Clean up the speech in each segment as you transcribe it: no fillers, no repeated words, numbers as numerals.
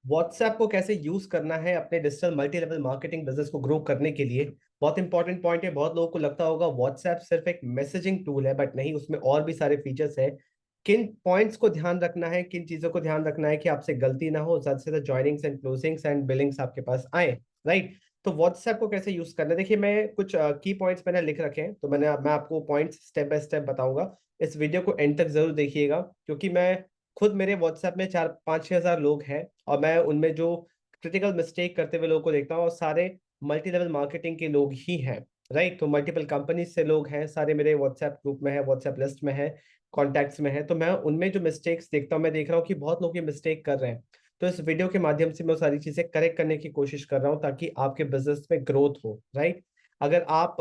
WhatsApp को कैसे use करना है अपने digital multi level marketing business को ग्रो करने के लिए। बहुत इंपॉर्टेंट पॉइंट है। बहुत लोगों को लगता होगा व्हाट्सएप सिर्फ एक मैसेजिंग टूल है, बट नहीं, उसमें और भी सारे फीचर्स है। किन पॉइंट्स को ध्यान रखना है, किन चीजों को ध्यान रखना है कि आपसे गलती ना हो, ज्यादा से ज्यादा joinings and closings and Billings आपके पास आए। राइट। तो व्हाट्सएप को कैसे यूज करना है, देखिए मैं कुछ की पॉइंट्स मैंने लिख रखे हैं, तो मैं आपको पॉइंट्स स्टेप बाय स्टेप बताऊंगा। इस वीडियो को एंड तक जरूर देखिएगा, क्योंकि मैं खुद, मेरे व्हाट्सएप में 4-5-6 हजार लोग हैं, और मैं उनमें जो क्रिटिकल मिस्टेक करते हुए लोगों को देखता हूँ, और सारे मल्टी लेवल मार्केटिंग के लोग ही हैं। राइट। तो मल्टीपल कंपनीज से लोग हैं, सारे मेरे व्हाट्सएप ग्रुप में है, व्हाट्सएप लिस्ट में है, कॉन्टैक्ट्स में है। तो मैं उनमें जो मिस्टेक्स देखता हूँ, मैं देख रहा हूँ कि बहुत लोग ये मिस्टेक कर रहे हैं। तो इस वीडियो के माध्यम से मैं वो सारी चीजें करेक्ट करने की कोशिश कर रहा हूँ, ताकि आपके बिजनेस में ग्रोथ हो। राइट। अगर आप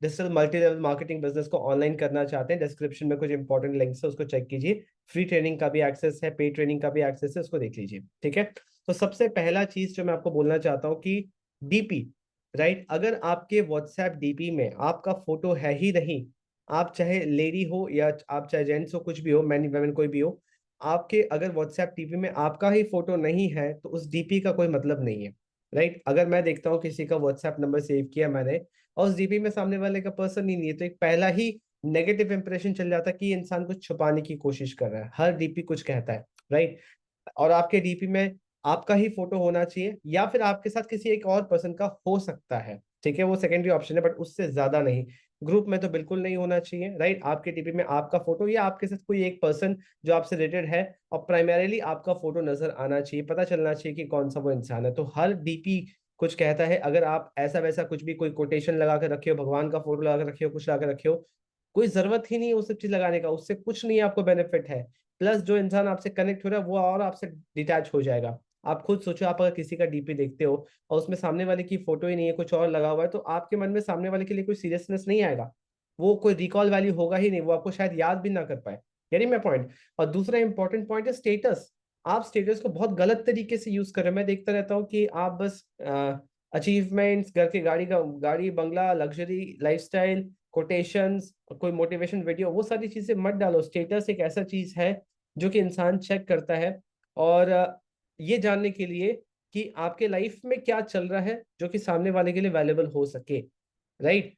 digital multi level marketing business को ऑनलाइन करना चाहते हैं, डिस्क्रिप्शन में कुछ इंपॉर्टेंट लिंक्स है, उसको चेक कीजिए। फ्री ट्रेनिंग का भी एक्सेस है, पेड ट्रेनिंग का भी एक्सेस है, उसको देख लीजिए। ठीक है। तो सबसे पहला चीज जो मैं आपको बोलना चाहता हूँ कि डीपी। राइट। अगर आपके व्हाट्सएप डीपी में आपका फोटो है ही नहीं, आप चाहे लेडी हो या आप चाहे जेंट्स हो, कुछ भी हो, मैन वेमेन कोई भी हो, आपके अगर व्हाट्सएप डीपी में आपका ही फोटो नहीं है, तो उस डीपी का कोई मतलब नहीं है। राइट। अगर मैं देखता हूँ किसी का व्हाट्सएप नंबर सेव किया मैंने, और उस डीपी में सामने वाले का पर्सन ही नहीं है, तो एक पहला ही नेगेटिव इंप्रेशन चल जाता है कि ये इंसान कुछ छुपाने की कोशिश कर रहा है। हर डीपी कुछ कहता है। राइट। और आपके डीपी में आपका ही फोटो होना चाहिए, या फिर आपके साथ किसी एक और पर्सन का हो सकता है। ठीक है, वो सेकेंडरी ऑप्शन है, बट उससे ज्यादा नहीं। ग्रुप में तो बिल्कुल नहीं होना चाहिए। राइट। आपके डीपी में आपका फोटो या आपके साथ कोई एक पर्सन जो आपसे रिलेटेड है, और प्राइमरीली आपका फोटो नजर आना चाहिए, पता चलना चाहिए कि कौन सा वो इंसान है। तो हर डीपी कुछ कहता है। अगर आप ऐसा वैसा कुछ भी, कोई कोटेशन लगा कर रखे हो, भगवान का फोटो लगा कर रखे हो, कुछ लगा कर रखे हो, कोई जरूरत ही नहीं है वो सब चीज लगाने का, उससे कुछ नहीं आपको बेनिफिट है। प्लस जो इंसान आपसे कनेक्ट हो रहा है वो और आपसे डिटैच हो जाएगा। आप खुद सोचो, आप अगर किसी का डीपी देखते हो और उसमें सामने वाले की फोटो ही नहीं है, कुछ और लगा हुआ है, तो आपके मन में सामने वाले के लिए कोई सीरियसनेस नहीं आएगा। वो कोई रिकॉल वैल्यू होगा ही नहीं, वो आपको शायद याद भी ना कर पाए। यानी मैं पॉइंट। और दूसरा इंपॉर्टेंट पॉइंट है स्टेटस। आप स्टेटस को बहुत गलत तरीके से यूज कर रहे हैं। मैं देखता रहता हूँ कि आप बस अचीवमेंट्स, घर के गाड़ी का गाड़ी बंगला, लग्जरी लाइफस्टाइल, कोटेशंस, कोई मोटिवेशन वीडियो, वो सारी चीजें मत डालो। स्टेटस एक ऐसा चीज है जो कि इंसान चेक करता है, और ये जानने के लिए कि आपके लाइफ में क्या चल रहा है, जो कि सामने वाले के लिए वैल्यूबल हो सके। राइट।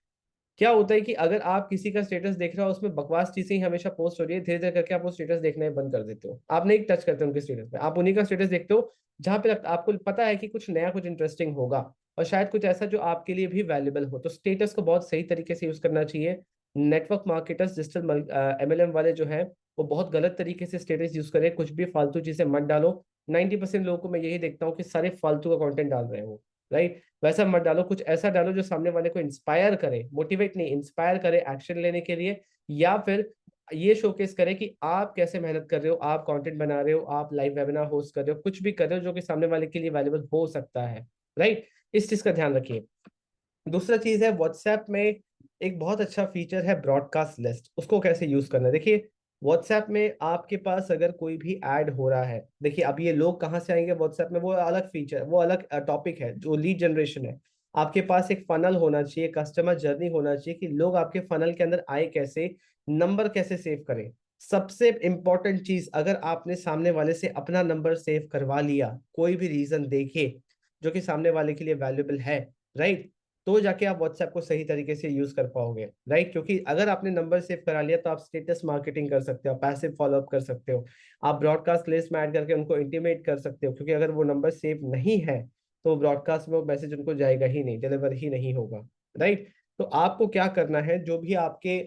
क्या होता है कि अगर आप किसी का स्टेटस देख रहे हो, उसमें बकवास चीजें ही हमेशा पोस्ट हो रही है, धीरे धीरे करके आप वो स्टेटस देखना ही बंद कर देते हो। आप नहीं टच करते उनके स्टेटस पे, आप उन्हीं का स्टेटस देखते हो जहां पे आपको पता है कि कुछ नया, कुछ इंटरेस्टिंग होगा, और शायद कुछ ऐसा जो आपके लिए भी वैल्यूबल हो। तो स्टेटस को बहुत सही तरीके से यूज करना चाहिए। नेटवर्क मार्केटर्स, डिजिटल एमएलएम वाले जो है, वो बहुत गलत तरीके से स्टेटस यूज करें। कुछ भी फालतू चीजें मत डालो। 90% लोगों को मैं यही देखता हूँ कि सारे फालतू का कंटेंट डाल रहे हैं वो। राइट। वैसा मत डालो, कुछ ऐसा डालो जो सामने वाले को इंस्पायर करे, मोटिवेट नहीं, इंस्पायर करे एक्शन लेने के लिए, या फिर ये शोकेस करे कि आप कैसे मेहनत कर रहे हो, आप कंटेंट बना रहे हो, आप लाइव वेबिनार होस्ट कर रहे हो, कुछ भी कर रहे हो जो कि सामने वाले के लिए वैल्यूबल हो सकता है। राइट। इस चीज का ध्यान रखिए। दूसरा चीज है, व्हाट्सएप में एक बहुत अच्छा फीचर है ब्रॉडकास्ट लिस्ट। उसको कैसे यूज करना है, देखिए व्हाट्सएप में आपके पास अगर कोई भी ऐड हो रहा है, देखिए अब ये लोग कहाँ से आएंगे व्हाट्सएप में, वो अलग फीचर, वो अलग टॉपिक है, जो लीड जनरेशन है। आपके पास एक फनल होना चाहिए, कस्टमर जर्नी होना चाहिए कि लोग आपके फनल के अंदर आए कैसे, नंबर कैसे सेव करें। सबसे इंपॉर्टेंट चीज, अगर आपने सामने वाले से अपना नंबर सेव करवा लिया, कोई भी रीजन देखिए जो कि सामने वाले के लिए वैल्यूबल है, राइट, तो जाके आप व्हाट्सएप को सही तरीके से यूज कर पाओगे। राइट। क्योंकि अगर आपने नंबर सेव करा लिया, तो आप स्टेटस मार्केटिंग कर सकते हो, पैसिव फॉलोअप कर सकते हो, आप ब्रॉडकास्ट लिस्ट में ऐड करके उनको इंटीमेट कर सकते हो। क्योंकि अगर वो नंबर सेव नहीं है, तो ब्रॉडकास्ट में वो मैसेज उनको जाएगा ही नहीं, डिलीवर ही नहीं होगा। राइट। तो आपको क्या करना है, जो भी आपके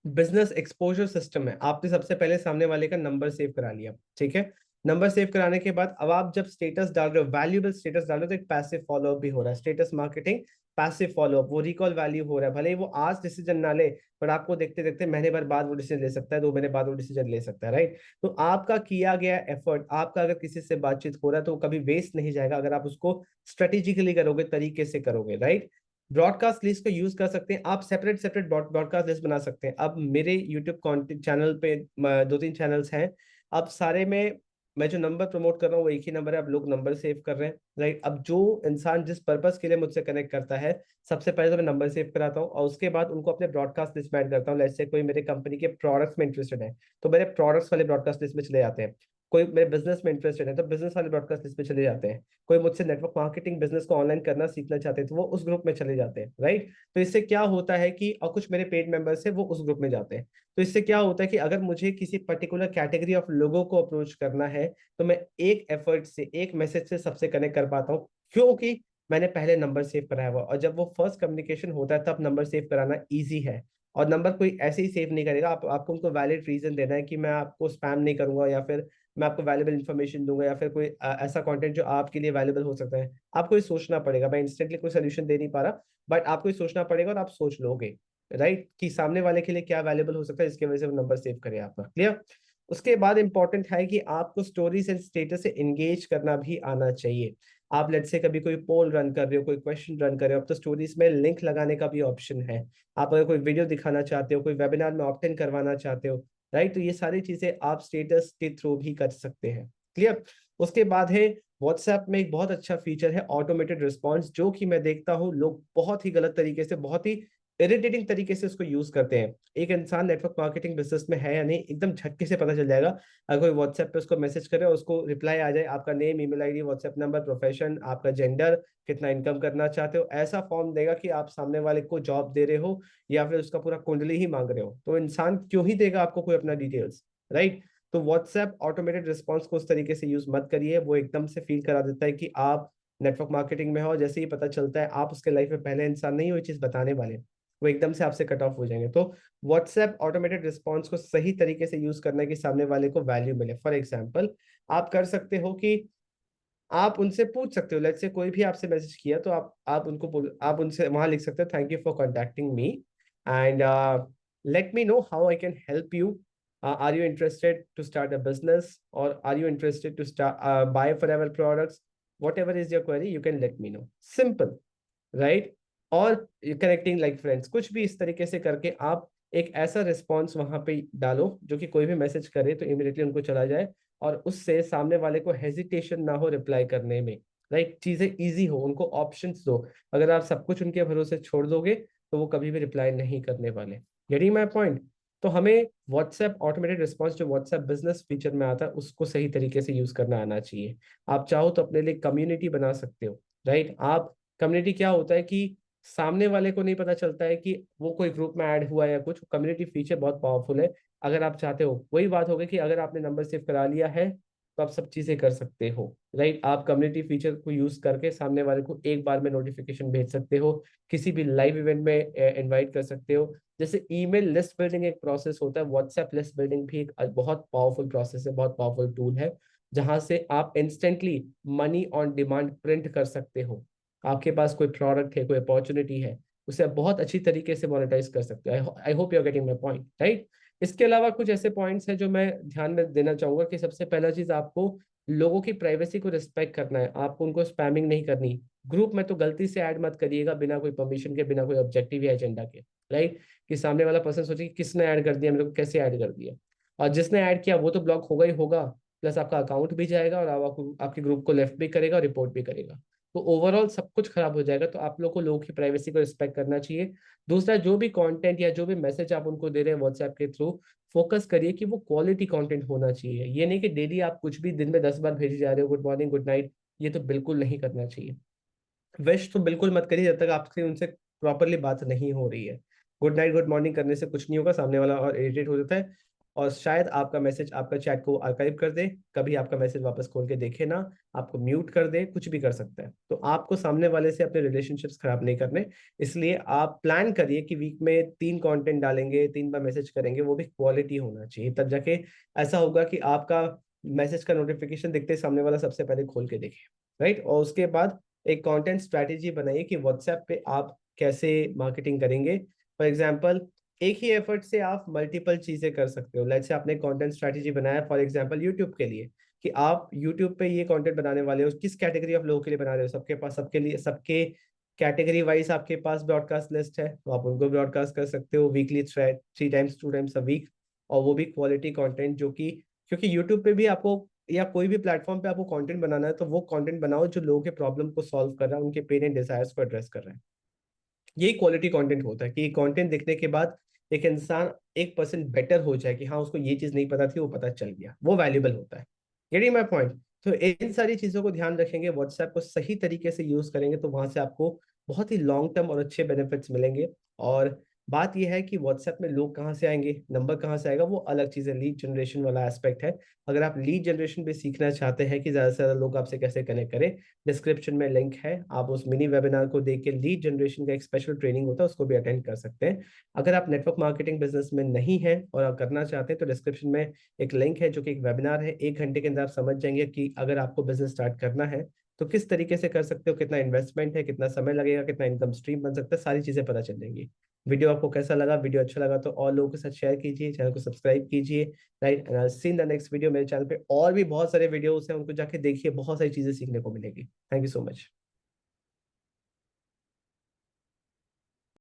बिजनेस एक्सपोजर सिस्टम है, आपने सबसे पहले सामने वाले का नंबर सेव करा लिया। ठीक है। नंबर सेव कराने के बाद अब आप जब स्टेटस डाल रहे हो, वैल्यूबल स्टेटस डाल रहे हो, तो एक पैसिव फॉलोअप भी हो रहा है। स्टेटस मार्केटिंग, पैसिव फॉलोअप, वो रिकॉल वैल्यू हो रहा है। भले ही वो आज डिसीजन ना ले, पर आपको देखते देखते महीने भर बाद वो डिसीजन ले सकता है, 2 महीने बाद वो डिसीजन ले सकता है। राइट। तो आपका किया गया एफर्ट, आपका अगर किसी से बातचीत हो रहा है, तो वो कभी वेस्ट नहीं जाएगा, अगर आप उसको स्ट्रेटेजिकली करोगे, तरीके से करोगे। राइट। ब्रॉडकास्ट लिस्ट को यूज कर सकते हैं आप, सेपरेट सेपरेट ब्रॉडकास्ट लिस्ट बना सकते हैं। अब मेरे यूट्यूब कंटेंट चैनल पे 2-3 चैनल्स हैं। अब सारे में मैं जो नंबर प्रमोट कर रहा हूँ वो एक ही नंबर है, अब लोग नंबर सेव कर रहे हैं। राइट। अब जो इंसान जिस पर्पस के लिए मुझसे कनेक्ट करता है, सबसे पहले तो मैं नंबर सेव कराता हूँ, और उसके बाद उनको अपने ब्रॉडकास्ट लिस्ट में ऐड करता हूँ। जैसे कोई मेरे कंपनी के प्रोडक्ट्स में इंटरेस्टेड है, तो मेरे प्रोडक्ट्स वाले ब्रॉडकास्ट लिस्ट में चले जाते हैं। कोई मेरे बिजनेस में इंटरेस्टेड है तो बिजनेस वाले ब्रॉडकास्ट लिस्ट पे चले जाते हैं। कोई मुझसे नेटवर्क मार्केटिंग बिजनेस को ऑनलाइन करना सीखना चाहते हैं तो वो उस ग्रुप में चले जाते हैं, राइट। तो इससे क्या होता है कि, और कुछ मेरे पेड मेंबर्स है वो उस ग्रुप में जाते हैं। तो इससे क्या होता है कि अगर मुझे किसी पर्टिकुलर कैटेगरी ऑफ लोगों को अप्रोच करना है तो मैं एक एफर्ट से, एक मैसेज से सबसे कनेक्ट कर पाता हूँ, क्योंकि मैंने पहले नंबर सेव कराया हुआ। और जब वो फर्स्ट कम्युनिकेशन होता है तब नंबर सेव कराना ईजी है। और नंबर कोई ऐसे ही सेव नहीं करेगा, आपको उनको वैलिड रीजन देना है कि मैं आपको स्पैम नहीं करूंगा, या फिर मैं आपको वैल्यूबल इन्फॉर्मेशन दूंगा, या फिर कोई ऐसा कंटेंट जो आपके लिए वैल्यूबल हो सकता है। आपको ये सोचना पड़ेगा, मैं इंस्टेंटली कोई सोल्यूशन दे नहीं पा रहा, बट आपको ये सोचना पड़ेगा और आप सोच लोगे, राइट, कि सामने वाले के लिए क्या वैल्यूबल हो सकता है, इसकी वजह से वो नंबर सेव करे आपका। क्लियर। उसके बाद इंपॉर्टेंट है कि आपको स्टोरीज एंड स्टेटस से एंगेज करना भी आना चाहिए। आप लेट्स से कभी कोई पोल रन कर रहे हो, कोई क्वेश्चन रन कर रहे हो, अब तो स्टोरीज में लिंक लगाने का भी ऑप्शन है। आप अगर कोई वीडियो दिखाना चाहते हो, कोई वेबिनार में ऑप्ट इन करवाना चाहते हो, राइट, तो ये सारी चीजें आप स्टेटस के थ्रू भी कर सकते हैं। क्लियर। उसके बाद है, व्हाट्सएप में एक बहुत अच्छा फीचर है ऑटोमेटेड रिस्पॉन्स, जो कि मैं देखता हूँ लोग बहुत ही गलत तरीके से, बहुत ही इरिटेटिंग तरीके से उसको यूज करते हैं। एक इंसान नेटवर्क मार्केटिंग बिजनेस में है या नहीं, एकदम झटके से पता चल जाएगा। अगर कोई व्हाट्सएप पे उसको मैसेज करे और उसको रिप्लाई आ जाए, आपका name, email ID, WhatsApp number, profession, आपका जेंडर, कितना इनकम करना चाहते हो, ऐसा फॉर्म देगा कि आप सामने वाले को जॉब दे रहे हो या फिर उसका पूरा कुंडली ही मांग रहे हो। तो इंसान क्यों ही देगा आपको कोई अपना डिटेल्स, राइट। तो व्हाट्सएप ऑटोमेटेड रिस्पॉन्स को उस तरीके से यूज मत करिए, वो एकदम से फील करा देता है कि आप नेटवर्क मार्केटिंग में हो। जैसे ही पता चलता है आप उसके लाइफ में पहले इंसान नहीं हो ये चीज बताने वाले, वो एकदम से आपसे कट ऑफ हो जाएंगे। तो व्हाट्सएप ऑटोमेटेड रिस्पॉन्स को सही तरीके से यूज करना है कि सामने वाले को वैल्यू मिले। फॉर एग्जाम्पल, आप कर सकते हो कि आप उनसे पूछ सकते हो, लेट्स से कोई भी आपसे मैसेज किया तो आप उनसे वहां लिख सकते हो, thank you for contacting me and let me know how I can help you. Are you interested to start a business और are you interested to start buy Forever products, whatever is your query you can let me know. Simple, right. और connecting like friends, कुछ भी इस तरीके से करके आप एक ऐसा रिस्पॉन्स वहां पे डालो जो कि कोई भी मैसेज करे तो इमीडिएटली उनको चला जाए, और उससे सामने वाले को हेजिटेशन ना हो रिप्लाई करने में, राइट, चीजें इजी हो, उनको ऑप्शंस दो। अगर आप सब कुछ उनके भरोसे छोड़ दोगे तो वो कभी भी रिप्लाई नहीं करने वाले। Getting my point. तो हमें व्हाट्सएप ऑटोमेटेड रिस्पॉन्स जो व्हाट्सएप बिजनेस फीचर में आता है उसको सही तरीके से यूज करना आना चाहिए। आप चाहो तो अपने लिए कम्युनिटी बना सकते हो, राइट। आप कम्युनिटी क्या होता है कि सामने वाले को नहीं पता चलता है कि वो कोई ग्रुप में ऐड हुआ है या कुछ, कम्युनिटी फीचर बहुत पावरफुल है। अगर आप चाहते हो, वही बात हो गई कि अगर आपने नंबर सेव करा लिया है तो आप सब चीजें कर सकते हो, राइट। आप कम्युनिटी फीचर को यूज करके सामने वाले को एक बार में नोटिफिकेशन भेज सकते हो, किसी भी लाइव इवेंट में इनवाइट कर सकते हो। जैसे ईमेल लिस्ट बिल्डिंग एक प्रोसेस होता है, व्हाट्सएप लिस्ट बिल्डिंग भी एक बहुत पावरफुल प्रोसेस है, बहुत पावरफुल टूल है, जहां से आप instantly money on demand print कर सकते हो। आपके पास कोई प्रोडक्ट है, कोई अपॉर्चुनिटी है, उसे आप बहुत अच्छी तरीके से मोनेटाइज कर सकते हो। I hope you are getting my point, right. इसके अलावा कुछ ऐसे पॉइंट्स हैं जो मैं ध्यान में देना चाहूंगा कि सबसे पहला चीज, आपको लोगों की प्राइवेसी को रिस्पेक्ट करना है, आपको उनको स्पैमिंग नहीं करनी। ग्रुप में तो गलती से ऐड मत करिएगा बिना कोई परमिशन के, बिना कोई ऑब्जेक्टिव या एजेंडा के, राइट। कि सामने वाला पर्सन सोचे कि किसने ऐड कर दिया, मेरे को कैसे ऐड कर दिया, और जिसने ऐड किया वो तो ब्लॉक होगा ही होगा, प्लस आपका अकाउंट भी जाएगा और आपको आपके ग्रुप को लेफ्ट भी करेगा और रिपोर्ट भी करेगा। तो ओवरऑल सब कुछ खराब हो जाएगा। तो आप लोग को लोगों की प्राइवेसी को रिस्पेक्ट करना चाहिए। दूसरा, जो भी कंटेंट या जो भी मैसेज आप उनको दे रहे हैं व्हाट्सएप के थ्रू, फोकस करिए कि वो क्वालिटी कंटेंट होना चाहिए। ये नहीं कि डेली आप कुछ भी दिन में 10 बार भेजे जा रहे हो, गुड मॉर्निंग, गुड नाइट, ये तो बिल्कुल नहीं करना चाहिए। विश तो बिल्कुल मत करिए जब तक आपसे उनसे प्रॉपरली बात नहीं हो रही है। गुड नाइट, गुड मॉर्निंग करने से कुछ नहीं होगा, सामने वाला और इरिटेट हो जाता है, और शायद आपका मैसेज, आपका चैट को आर्काइव कर दे, कभी आपका मैसेज वापस खोल के देखे ना, आपको म्यूट कर दे, कुछ भी कर सकता है। तो आपको सामने वाले से अपने रिलेशनशिप्स खराब नहीं करने, इसलिए आप प्लान करिए कि वीक में 3 कंटेंट डालेंगे, 3 बार मैसेज करेंगे, वो भी क्वालिटी होना चाहिए, तब जाके ऐसा होगा कि आपका मैसेज का नोटिफिकेशन दिखते ही सामने वाला सबसे पहले खोल के देखे, राइट। और उसके बाद एक कंटेंट स्ट्रैटेजी बनाइए कि व्हाट्सएप पे आप कैसे मार्केटिंग करेंगे। फॉर एग्जांपल, एक ही एफर्ट से आप मल्टीपल चीजें कर सकते हो। लेट्स से आपने कंटेंट स्ट्रैटेजी बनाया फॉर एग्जांपल यूट्यूब के लिए, कि आप यूट्यूब पे ये कंटेंट बनाने वाले हो, किस कैटेगरी ऑफ लोगों के लिए बना रहे हो, सबके पास, सबके लिए, सबके कैटेगरी वाइज आपके पास ब्रॉडकास्ट लिस्ट है, तो आप उनको ब्रॉडकास्ट कर सकते हो weekly, 3 times 2 times a week, और वो भी क्वालिटी कंटेंट जो कि, क्योंकि यूट्यूब पे भी आपको या कोई भी प्लेटफॉर्म पे आपको कंटेंट बनाना है तो वो कंटेंट बनाओ जो लोगों के प्रॉब्लम को सॉल्व कर रहा है, उनके पेन एंड डिजायर्स को एड्रेस कर रहा है। यही क्वालिटी कंटेंट होता है कि कंटेंट देखने के बाद एक इंसान 1% बेटर हो जाए कि हाँ उसको ये चीज नहीं पता थी वो पता चल गया, वो वैल्यूबल होता है। Getting my point. तो इन सारी चीजों को ध्यान रखेंगे, व्हाट्सएप को सही तरीके से यूज करेंगे तो वहां से आपको बहुत ही लॉन्ग टर्म और अच्छे बेनिफिट्स मिलेंगे। और बात यह है कि व्हाट्सएप में लोग कहाँ से आएंगे, नंबर कहाँ से आएगा, वो अलग चीज है, लीड जनरेशन वाला एस्पेक्ट है। अगर आप लीड जनरेशन भी सीखना चाहते हैं कि ज्यादा से ज्यादा लोग आपसे कैसे कनेक्ट करें, डिस्क्रिप्शन में लिंक है, आप उस मिनी वेबिनार को देख के लीड जनरेशन का एक स्पेशल ट्रेनिंग होता है उसको भी अटेंड कर सकते हैं। अगर आप नेटवर्क मार्केटिंग बिजनेस में नहीं है और आप करना चाहते हैं तो डिस्क्रिप्शन में एक लिंक है जो कि एक वेबिनार है, 1 घंटे के अंदर आप समझ जाएंगे कि अगर आपको बिजनेस स्टार्ट करना है तो किस तरीके से कर सकते हो, कितना इन्वेस्टमेंट है, कितना समय लगेगा, कितना इनकम स्ट्रीम बन सकता है, सारी चीजें पता चल जाएंगी। वीडियो आपको कैसा लगा, वीडियो अच्छा लगा तो और लोगों के साथ शेयर कीजिए, चैनल को सब्सक्राइब कीजिए। Right, see in the next video. मेरे चैनल पे और भी बहुत सारे वीडियोस हैं, उनको जाके देखिए, बहुत सारी चीजें सीखने को मिलेगी। Thank you so much.